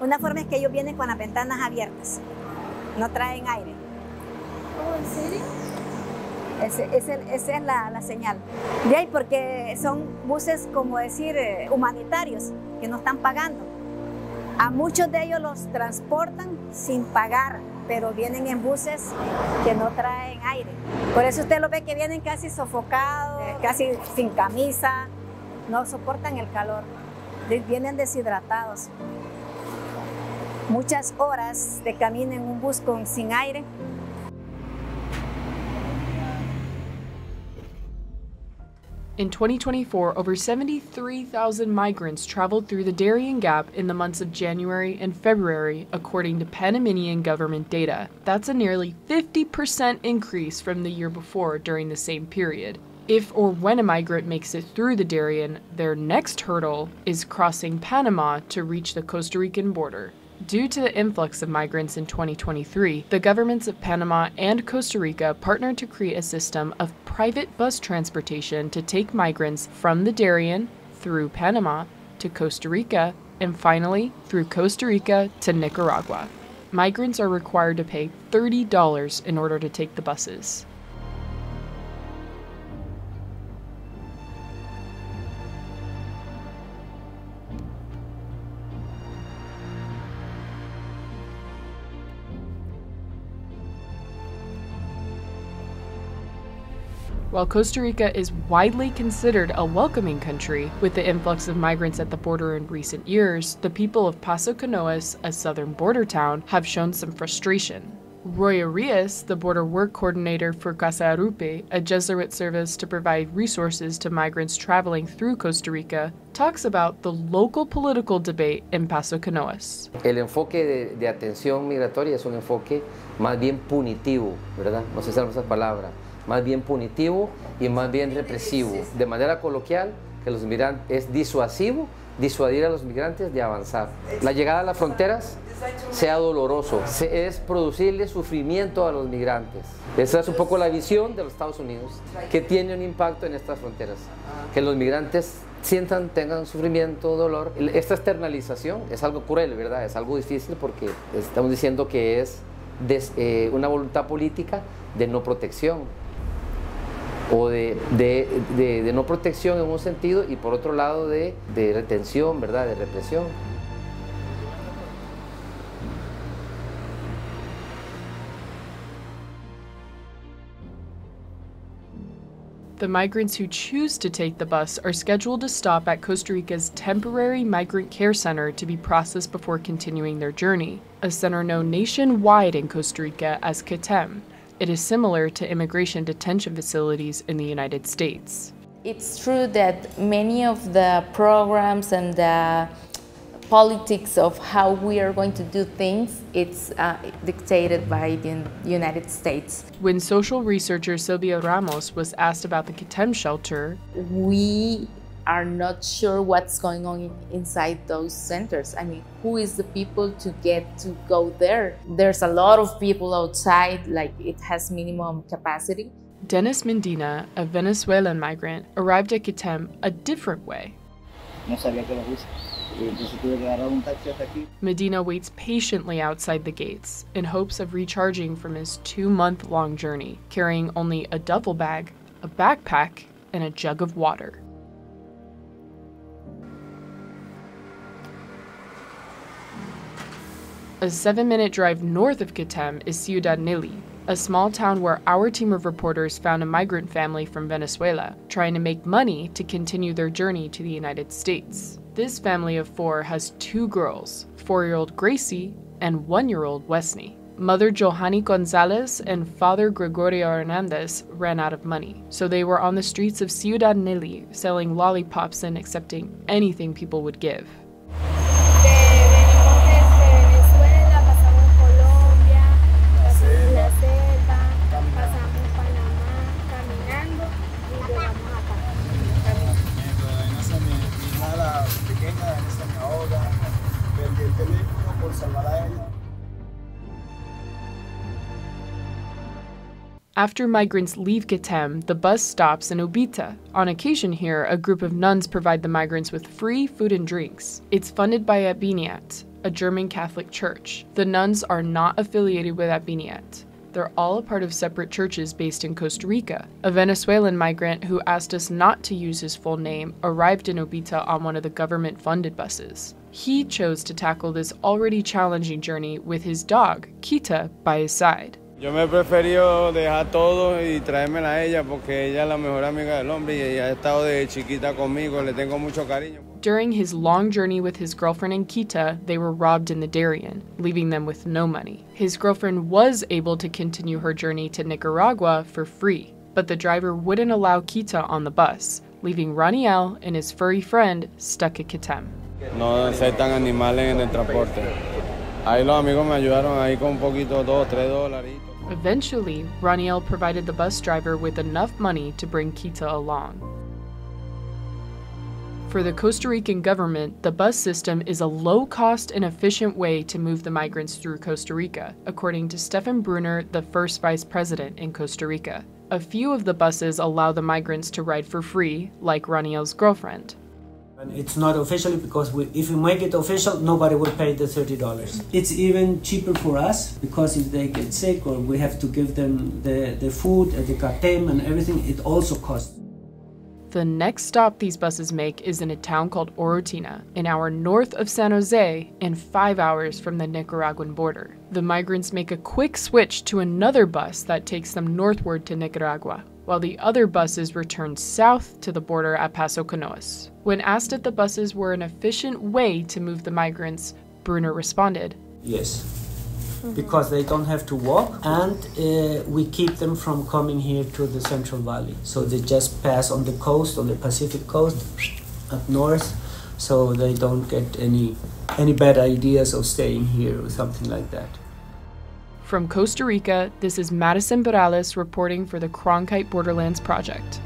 Una forma es que ellos vienen con las ventanas abiertas, no traen aire. Oh, ¿en serio? Esa es la señal. De ahí porque son buses, como decir, humanitarios, que no están pagando. A muchos de ellos los transportan sin pagar, pero vienen en buses que no traen aire. Por eso usted lo ve que vienen casi sofocados, casi sin camisa, no soportan el calor, vienen deshidratados. Muchas horas de camino en un bus sin aire. In 2024, over 73,000 migrants traveled through the Darién Gap in the months of January and February, according to Panamanian government data. That's a nearly 50% increase from the year before during the same period. If or when a migrant makes it through the Darién, their next hurdle is crossing Panama to reach the Costa Rican border. Due to the influx of migrants in 2023, the governments of Panama and Costa Rica partnered to create a system of private bus transportation to take migrants from the Darién through Panama to Costa Rica and finally through Costa Rica to Nicaragua. Migrants are required to pay $30 in order to take the buses. While Costa Rica is widely considered a welcoming country, with the influx of migrants at the border in recent years, the people of Paso Canoas, a southern border town, have shown some frustration. Roy Arias, the border work coordinator for Casa Arupe, a Jesuit service to provide resources to migrants traveling through Costa Rica, talks about the local political debate in Paso Canoas. El enfoque de atención migratoria es un enfoque más bien punitivo, ¿verdad? No sé si usamos esa palabra. Más bien punitivo y más bien represivo. De manera coloquial, que los migrantes es disuasivo, disuadir a los migrantes de avanzar. La llegada a las fronteras sea doloroso, es producirle sufrimiento a los migrantes. Esa es un poco la visión de los Estados Unidos, que tiene un impacto en estas fronteras. Que los migrantes sientan, tengan sufrimiento, dolor. Esta externalización es algo cruel, ¿verdad? Es algo difícil porque estamos diciendo que es una voluntad política de no protección. O de no protección en un sentido y por otro lado de retención, ¿verdad? De represión. The migrants who choose to take the bus are scheduled to stop at Costa Rica's temporary migrant care center to be processed before continuing their journey, a center known nationwide in Costa Rica as CATEM. It is similar to immigration detention facilities in the United States. It's true that many of the programs and the politics of how we are going to do things, it's dictated by the United States. When social researcher Sylvia Ramos was asked about the CATEM shelter, we are not sure what's going on inside those centers. I mean, who is the people to get to go there? There's a lot of people outside, like it has minimum capacity. Dennis Medina, a Venezuelan migrant, arrived at CATEM a different way. No sabía que los usa. Entonces tuve que agarrar un taxi hasta aquí. Medina waits patiently outside the gates in hopes of recharging from his 2-month-long journey, carrying only a duffel bag, a backpack, and a jug of water. A 7-minute drive north of CATEM is Ciudad Nili, a small town where our team of reporters found a migrant family from Venezuela trying to make money to continue their journey to the United States. This family of 4 has 2 girls, 4-year-old Gracie and 1-year-old Wesley. Mother Johanny Gonzalez and father Gregorio Hernandez ran out of money, so they were on the streets of Ciudad Nili selling lollipops and accepting anything people would give. After migrants leave CATEM, the bus stops in Ubita. On occasion here, a group of nuns provide the migrants with free food and drinks. It's funded by Abiniat, a German Catholic church. The nuns are not affiliated with Abiniat. They're all a part of separate churches based in Costa Rica. A Venezuelan migrant who asked us not to use his full name arrived in Obita on one of the government-funded buses. He chose to tackle this already challenging journey with his dog, Kita, by his side. Yo me he preferido dejar todo y traérmela a ella porque ella es la mejor amiga del hombre y ella ha estado de chiquita conmigo, le tengo mucho cariño. During his long journey with his girlfriend and Kita, they were robbed in the Darién, leaving them with no money. His girlfriend was able to continue her journey to Nicaragua for free, but the driver wouldn't allow Kita on the bus, leaving Raniel and his furry friend stuck at Kitem. No aceptan animales en el transporte. Ahí los amigos me ayudaron ahí con un poquito, $2-3. Eventually, Raniel provided the bus driver with enough money to bring Kita along. For the Costa Rican government, the bus system is a low-cost and efficient way to move the migrants through Costa Rica, according to Stefan Brunner, the first vice president in Costa Rica. A few of the buses allow the migrants to ride for free, like Raniel's girlfriend. It's not officially because if we make it official, nobody will pay the $30. It's even cheaper for us because if they get sick or we have to give them the food and the cartem and everything, it also costs. The next stop these buses make is in a town called Orotina, an hour north of San Jose and 5 hours from the Nicaraguan border. The migrants make a quick switch to another bus that takes them northward to Nicaragua, while the other buses return south to the border at Paso Canoas. When asked if the buses were an efficient way to move the migrants, Brunner responded, "Yes, because they don't have to walk and we keep them from coming here to the Central Valley. So they just pass on the coast, on the Pacific coast, up north, so they don't get any bad ideas of staying here or something like that." From Costa Rica, this is Madison Morales reporting for the Cronkite Borderlands Project.